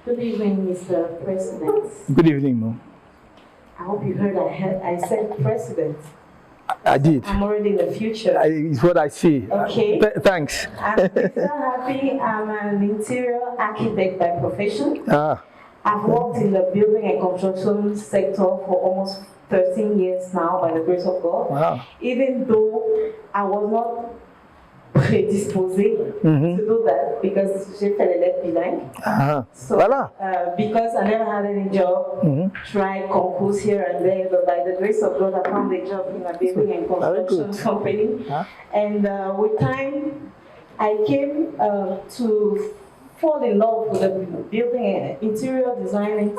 Good evening, Mr. President. Good evening, Mom. I hope you heard I said president. I did. I'm already in the future. It's what I see. Okay. Thanks. I'm so happy. I'm an interior architect by profession. I've worked in the building and construction sector for almost 13 years now, by the grace of God. Wow. Even though I was not prédisposée to do that because j'ai fait les lettres bilingues. So, voilà. Because I never had any job, tried concours here and there, but by the grace of God, I found a job in a building and construction company. And with time, I came to fall in love with the building and interior designing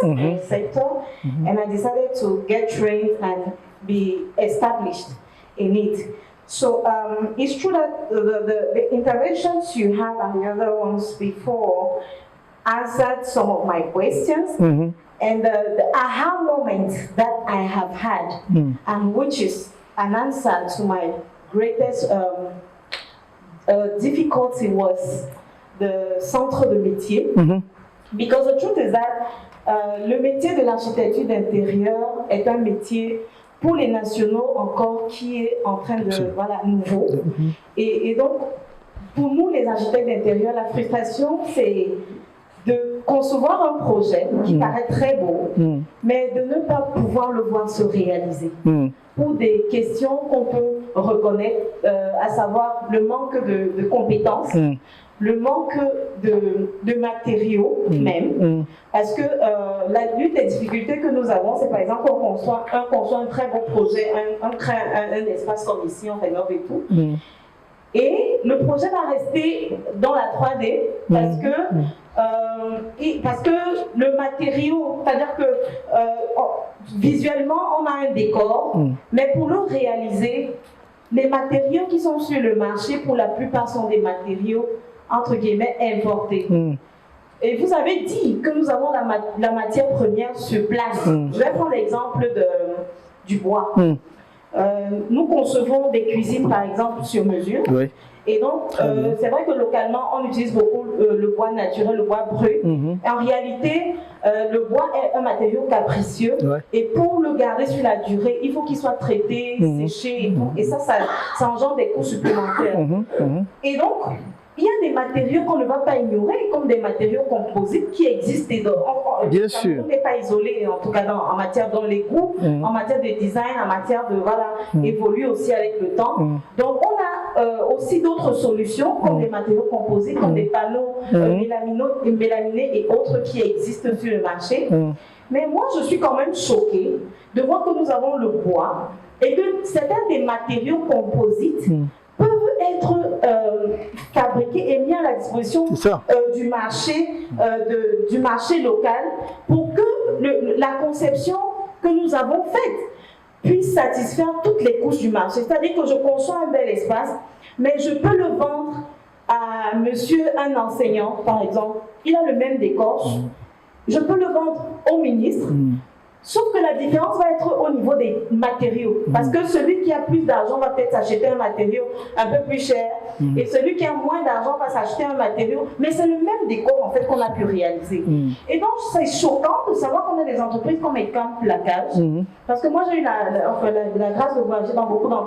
sector, and I decided to get trained and be established in it. So it's true that the interventions you have and the other ones before answered some of my questions, and the aha moment that I have had, and which is an answer to my greatest difficulty was the centre de métier. Because the truth is that le métier de l'architecture d'intérieur est un métier pour les nationaux encore qui est en train de, voilà, nouveau. Et donc, pour nous les architectes d'intérieur, la frustration c'est de concevoir un projet qui paraît très beau, mais de ne pas pouvoir le voir se réaliser. Pour des questions qu'on peut reconnaître, à savoir le manque de compétences, le manque de matériaux même, parce que l'une des difficultés que nous avons, c'est par exemple qu'on conçoit un très beau projet, un espace comme ici, on rénove et tout, et le projet va rester dans la 3D parce que le matériau, c'est-à-dire que visuellement on a un décor, mais pour le réaliser, les matériaux qui sont sur le marché, pour la plupart sont des matériaux entre guillemets importés. Et vous avez dit que nous avons la matière première sur place. Je vais prendre l'exemple du bois. Nous concevons des cuisines par exemple sur mesure. Et donc, c'est vrai que localement, on utilise beaucoup le bois naturel, le bois brut. En réalité, le bois est un matériau capricieux. Et pour le garder sur la durée, il faut qu'il soit traité, séché et tout. Et ça engendre des coûts supplémentaires. Et donc, il y a des matériaux qu'on ne va pas ignorer, comme des matériaux composites qui existent. Bien sûr. On n'est pas isolé, en tout cas en matière dans les goûts, en matière de design, en matière de évoluer aussi avec le temps. Donc on a aussi d'autres solutions, comme des matériaux composites, comme des panneaux mélaminés et autres qui existent sur le marché. Mais moi, je suis quand même choquée de voir que nous avons le bois et que certains des matériaux composites peuvent être fabriqués et mis à la disposition du marché local pour que la conception que nous avons faite puisse satisfaire toutes les couches du marché. C'est-à-dire que je conçois un bel espace, mais je peux le vendre à un enseignant, par exemple. Il a le même décor. Je peux le vendre au ministre. Sauf que la différence va être au niveau des matériaux. Parce que celui qui a plus d'argent va peut-être s'acheter un matériau un peu plus cher. Et celui qui a moins d'argent va s'acheter un matériau. Mais c'est le même décor en fait qu'on a pu réaliser. Et donc c'est choquant de savoir qu'on a des entreprises comme Ecamp Placage. Parce que moi j'ai eu la grâce de voyager dans beaucoup dans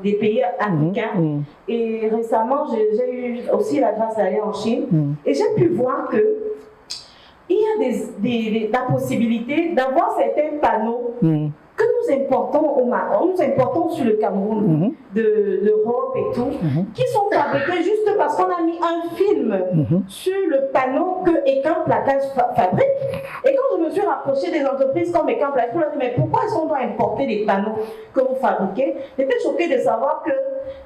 des pays africains. Et récemment j'ai eu aussi la grâce d'aller en Chine. Et j'ai pu voir que il y a la possibilité d'avoir certains panneaux que nous importons sur le Cameroun, de l'Europe et tout, qui sont fabriqués juste parce qu'on a mis un film sur le panneau que Ecamp Placage fabrique. Et quand je me suis rapprochée des entreprises comme Ecamp Placage, je me suis dit, mais pourquoi est-ce qu'on doit importer des panneaux que vous fabriquez? J'étais choquée de savoir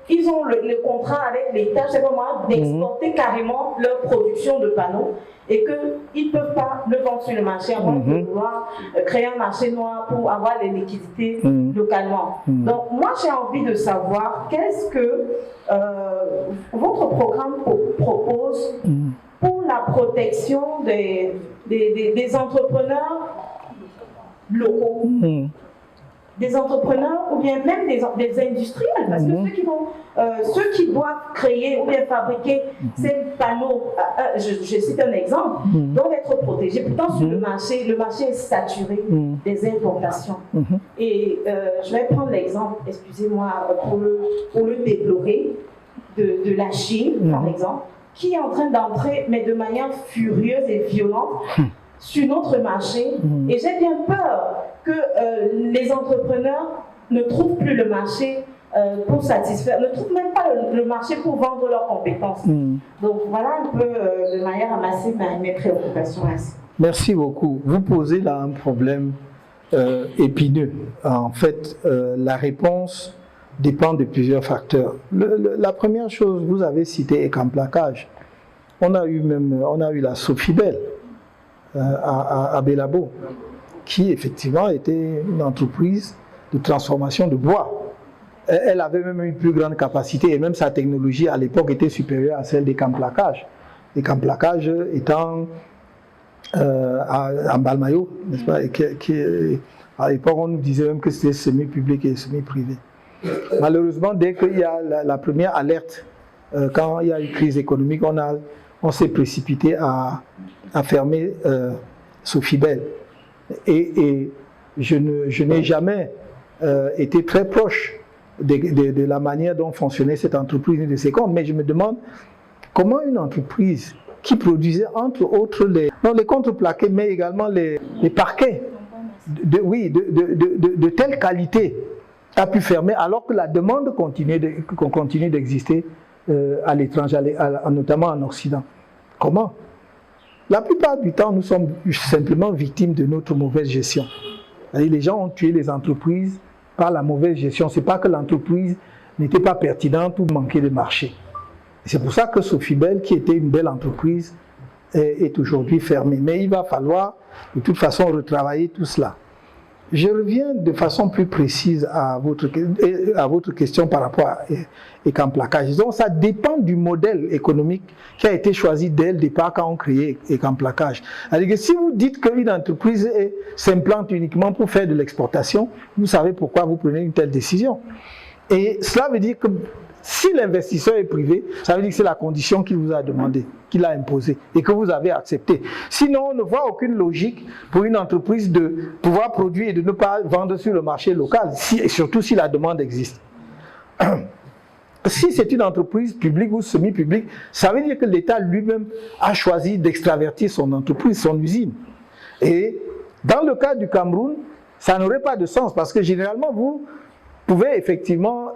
qu'ils ont le contrat avec l'État, je sais pas moi, d'exporter carrément leur production de panneaux et qu'ils ne peuvent pas le vendre sur le marché avant de vouloir créer un marché noir pour avoir les liquidités localement. Donc moi j'ai envie de savoir qu'est-ce que votre programme propose pour la protection des entrepreneurs locaux. des entrepreneurs ou bien même des industriels, parce que ceux qui doivent créer ou bien fabriquer ces panneaux, je cite un exemple, doivent être protégés. Pourtant, sur le marché est saturé des importations. Et je vais prendre l'exemple, excusez-moi, pour le déplorer, de la Chine, par exemple, qui est en train d'entrer, mais de manière furieuse et violente, sur notre marché. Et j'ai bien peur que les entrepreneurs ne trouvent plus le marché pour satisfaire, ne trouvent même pas le marché pour vendre leurs compétences. Donc voilà un peu de manière à masser mes préoccupations ainsi. Merci beaucoup. Vous posez là un problème épineux. En fait, la réponse dépend de plusieurs facteurs. La première chose, vous avez cité Ecamplacage. On a eu la Sofibel à Belabo, qui effectivement était une entreprise de transformation de bois. Elle avait même une plus grande capacité et même sa technologie à l'époque était supérieure à celle d'Ecamplacage. Ecamplacage étant à Balmayo, n'est-ce pas, à l'époque on nous disait même que c'était semi-public et semi-privé. Malheureusement, dès qu'il y a la première alerte, quand il y a une crise économique, on s'est précipité à fermer Sofibel. Et je n'ai jamais été très proche de la manière dont fonctionnait cette entreprise et de ses comptes, mais je me demande comment une entreprise qui produisait entre autres les contreplaqués, mais également les parquets de telle qualité a pu fermer alors que la demande continue d'exister à l'étranger, notamment en Occident. Comment? La plupart du temps, nous sommes simplement victimes de notre mauvaise gestion. Les gens ont tué les entreprises par la mauvaise gestion. Ce n'est pas que l'entreprise n'était pas pertinente ou manquait de marché. C'est pour ça que Sofibel, qui était une belle entreprise, est aujourd'hui fermée. Mais il va falloir de toute façon retravailler tout cela. Je reviens de façon plus précise à votre question par rapport à Ecamplacage. Donc ça dépend du modèle économique qui a été choisi dès le départ quand on créait Ecamplacage. C'est-à-dire que si vous dites qu'une entreprise s'implante uniquement pour faire de l'exportation, vous savez pourquoi vous prenez une telle décision. Et cela veut dire que si l'investisseur est privé, ça veut dire que c'est la condition qu'il vous a demandé, qu'il a imposée et que vous avez acceptée. Sinon, on ne voit aucune logique pour une entreprise de pouvoir produire et de ne pas vendre sur le marché local, et surtout si la demande existe. Si c'est une entreprise publique ou semi-publique, ça veut dire que l'État lui-même a choisi d'extravertir son entreprise, son usine. Et dans le cas du Cameroun, ça n'aurait pas de sens parce que généralement, vous pouvez effectivement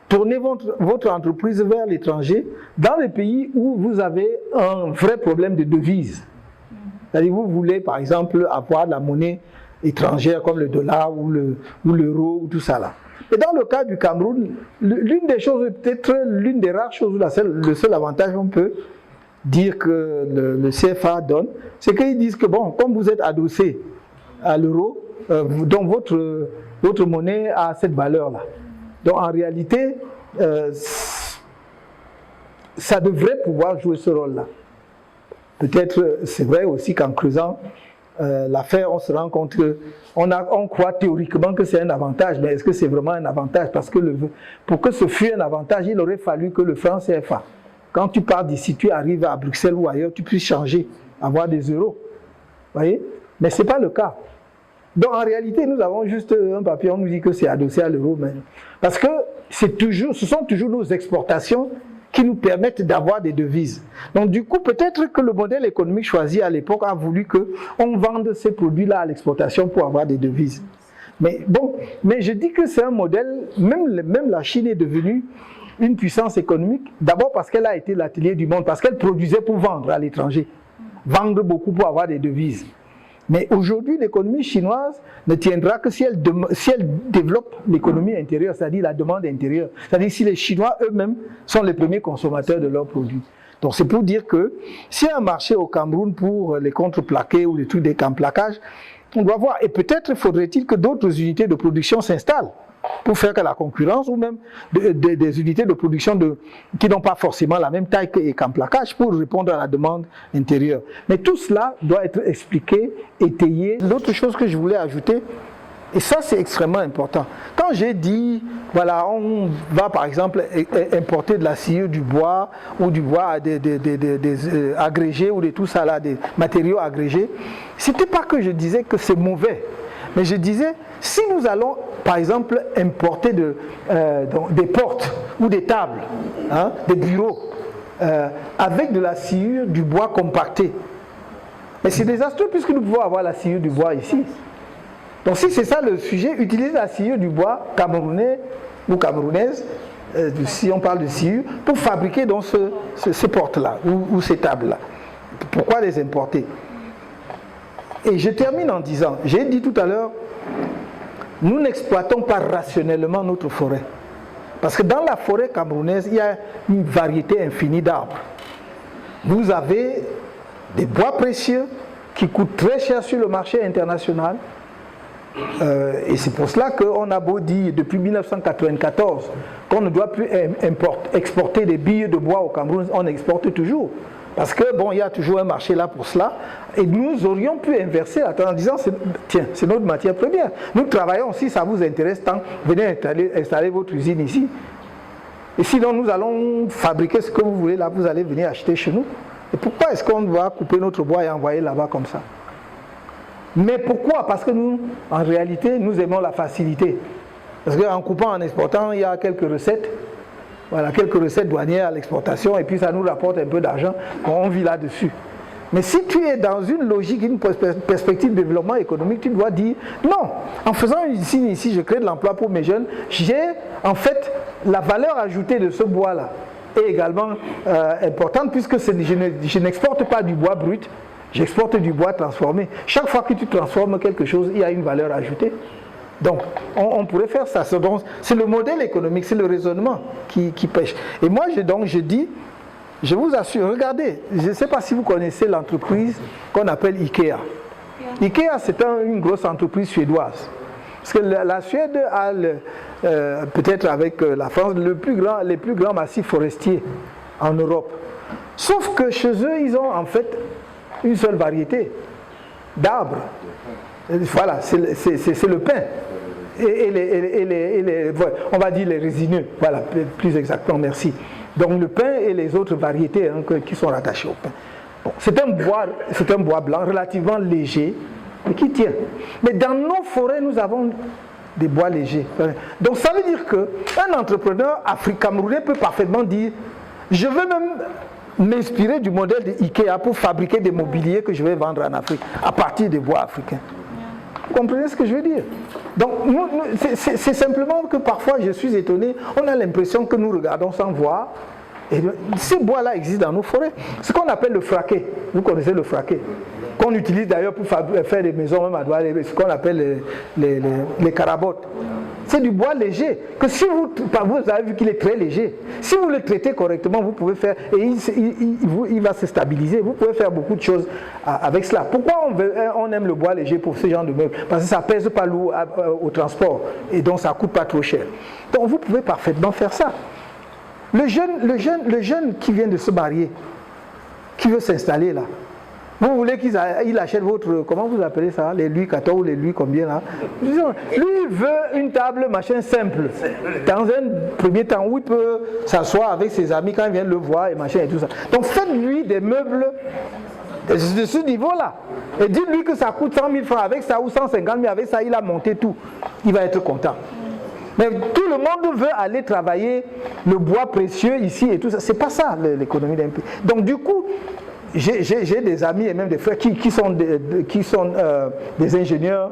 tourner votre entreprise vers l'étranger dans les pays où vous avez un vrai problème de devise. C'est-à-dire vous voulez par exemple avoir de la monnaie étrangère comme le dollar ou l'euro ou tout ça là. Et dans le cas du Cameroun, l'une des choses, peut-être l'une des rares choses, le seul avantage qu'on peut dire que le CFA donne, c'est qu'ils disent que bon, comme vous êtes adossé à l'euro, donc votre monnaie a cette valeur-là. Donc en réalité, ça devrait pouvoir jouer ce rôle-là. Peut-être, c'est vrai aussi qu'en creusant l'affaire, on se rend compte qu'on croit théoriquement que c'est un avantage, mais est-ce que c'est vraiment un avantage? Parce que pour que ce fût un avantage, il aurait fallu que le franc CFA, quand tu pars d'ici, tu arrives à Bruxelles ou ailleurs, tu puisses changer, avoir des euros. Vous voyez? Mais ce n'est pas le cas. Donc en réalité, nous avons juste un papier, on nous dit que c'est adossé à l'euro. Parce que ce sont toujours nos exportations qui nous permettent d'avoir des devises. Donc du coup, peut-être que le modèle économique choisi à l'époque a voulu qu'on vende ces produits-là à l'exportation pour avoir des devises. Mais bon, mais je dis que c'est un modèle, même la Chine est devenue une puissance économique, d'abord parce qu'elle a été l'atelier du monde, parce qu'elle produisait pour vendre à l'étranger, vendre beaucoup pour avoir des devises. Mais aujourd'hui, l'économie chinoise ne tiendra que si elle développe l'économie intérieure, c'est-à-dire la demande intérieure. C'est-à-dire si les Chinois eux-mêmes sont les premiers consommateurs de leurs produits. Donc c'est pour dire que s'il y a un marché au Cameroun pour les contreplaqués ou les trucs d'écamplacage, on doit voir. Et peut-être faudrait-il que d'autres unités de production s'installent pour faire que la concurrence, ou même des unités de production qui n'ont pas forcément la même taille qu'Ecamplacage pour répondre à la demande intérieure. Mais tout cela doit être expliqué, étayé. L'autre chose que je voulais ajouter, Et ça, c'est extrêmement important. Quand j'ai dit, voilà, on va par exemple importer de la sciure, du bois, ou du bois des agrégés, ou de tout ça là, des matériaux agrégés, c'était pas que je disais que c'est mauvais, mais je disais, si nous allons par exemple importer des portes ou des tables, hein, des bureaux, avec de la sciure, du bois compacté, mais c'est désastreux puisque nous pouvons avoir la sciure du bois ici. Donc si c'est ça le sujet, utilisez la sciure du bois camerounais ou camerounaise, si on parle de sciure, pour fabriquer donc ces portes-là ou ces tables-là. Pourquoi les importer? Et je termine en disant, j'ai dit tout à l'heure, nous n'exploitons pas rationnellement notre forêt. Parce que dans la forêt camerounaise, il y a une variété infinie d'arbres. Vous avez des bois précieux qui coûtent très cher sur le marché international. Et c'est pour cela qu'on a beau dire depuis 1994 qu'on ne doit plus exporter des billes de bois au Cameroun, on exporte toujours. Parce que bon, il y a toujours un marché là pour cela. Et nous aurions pu inverser la tendance en disant, tiens, c'est notre matière première. Nous travaillons, si ça vous intéresse tant, venez installer votre usine ici. Et sinon, nous allons fabriquer ce que vous voulez là, vous allez venir acheter chez nous. Et pourquoi est-ce qu'on doit couper notre bois et envoyer là-bas comme ça? Mais pourquoi? Parce que nous, en réalité, nous aimons la facilité. Parce qu'en coupant, en exportant, il y a quelques recettes. Voilà, quelques recettes douanières à l'exportation, et puis ça nous rapporte un peu d'argent. On vit là-dessus. Mais si tu es dans une logique, une perspective de développement économique, tu dois dire, non, en faisant une usine ici, je crée de l'emploi pour mes jeunes, j'ai en fait la valeur ajoutée de ce bois-là est également importante, puisque je n'exporte pas du bois brut, j'exporte du bois transformé. Chaque fois que tu transformes quelque chose, il y a une valeur ajoutée. Donc, on pourrait faire ça. C'est le modèle économique, c'est le raisonnement qui pêche. Et moi, je dis, je vous assure, regardez, je ne sais pas si vous connaissez l'entreprise qu'on appelle IKEA. IKEA, c'est une grosse entreprise suédoise. Parce que la Suède a, peut-être avec la France, les plus grands massifs forestiers en Europe. Sauf que chez eux, ils ont en fait une seule variété d'arbres. Voilà, c'est le pin. Et on va dire les résineux, voilà, plus exactement, merci. Donc le pin et les autres variétés qui sont rattachées au pin. Bon, c'est un bois blanc relativement léger, mais qui tient. Mais dans nos forêts, nous avons des bois légers. Donc ça veut dire qu'un entrepreneur camerounais peut parfaitement dire, je veux même m'inspirer du modèle de IKEA pour fabriquer des mobiliers que je vais vendre en Afrique, à partir des bois africains. Vous comprenez ce que je veux dire? Donc, c'est simplement que parfois je suis étonné, on a l'impression que nous regardons sans voir. Et ces bois-là existent dans nos forêts. Ce qu'on appelle le fraqué, vous connaissez le fraqué, qu'on utilise d'ailleurs pour faire des maisons, même à Douala, ce qu'on appelle les carabottes. C'est du bois léger, que si vous avez vu qu'il est très léger, si vous le traitez correctement, vous pouvez faire, et il va se stabiliser, vous pouvez faire beaucoup de choses avec cela. Pourquoi on aime le bois léger pour ce genre de meubles? Parce que ça ne pèse pas lourd au transport, et donc ça ne coûte pas trop cher. Donc vous pouvez parfaitement faire ça. Le jeune qui vient de se marier, qui veut s'installer là, vous voulez qu'il achète votre, comment vous appelez ça, les Louis XIV ou les Louis combien là? Lui, il veut une table machin simple, dans un premier temps où il peut s'asseoir avec ses amis quand il vient le voir et machin et tout ça. Donc faites-lui des meubles de ce niveau-là. Et dites-lui que ça coûte 100 000 francs avec ça ou 150 000 avec ça, il a monté tout. Il va être content. Mais tout le monde veut aller travailler le bois précieux ici et tout ça. C'est pas ça l'économie d'un pays. Donc du coup, j'ai des amis et même des frères qui sont des ingénieurs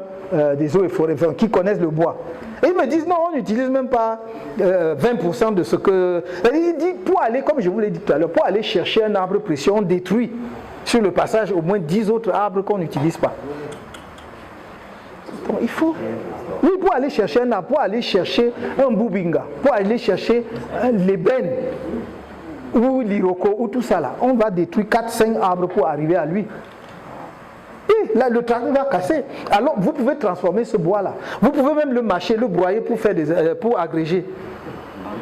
des eaux et forêts, qui connaissent le bois. Et ils me disent non, on n'utilise même pas 20% de ce que... Il dit, pour aller, comme je vous l'ai dit tout à l'heure, pour aller chercher un arbre précieux, on détruit sur le passage au moins 10 autres arbres qu'on n'utilise pas. Donc il faut... Oui, pour aller chercher un arbre, pour aller chercher un boubinga, pour aller chercher l'ébène, ou l'iroko, ou tout ça là, on va détruire 4-5 arbres pour arriver à lui. Et là, le tracteur va casser. Alors, vous pouvez transformer ce bois là. Vous pouvez même le mâcher, le broyer pour agréger.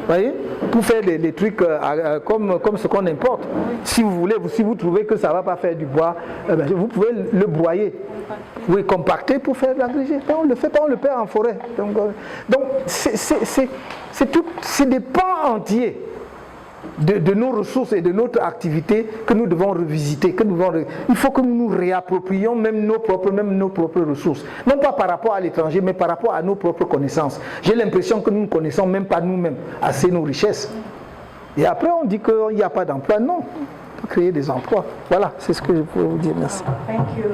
voyez, pour faire des trucs comme ce qu'on importe. Si vous voulez, si vous trouvez que ça ne va pas faire du bois, vous pouvez le broyer. Oui, compacter pour faire de l'agrégé. On le fait pas, on le perd en forêt. Donc c'est des pans entiers de nos ressources et de notre activité que nous devons revisiter. Il faut que nous nous réapproprions même nos propres ressources. Non pas par rapport à l'étranger, mais par rapport à nos propres connaissances. J'ai l'impression que nous ne connaissons même pas nous-mêmes assez nos richesses. Et après on dit qu'il n'y a pas d'emploi. Non, il faut créer des emplois. Voilà, c'est ce que je peux vous dire. Merci. Thank you.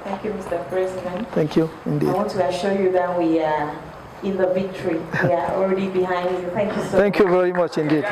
Thank you, Mr. President. Thank you, indeed. I want to assure you that we are in the victory. We are already behind you. Thank you so much. Thank you very much indeed.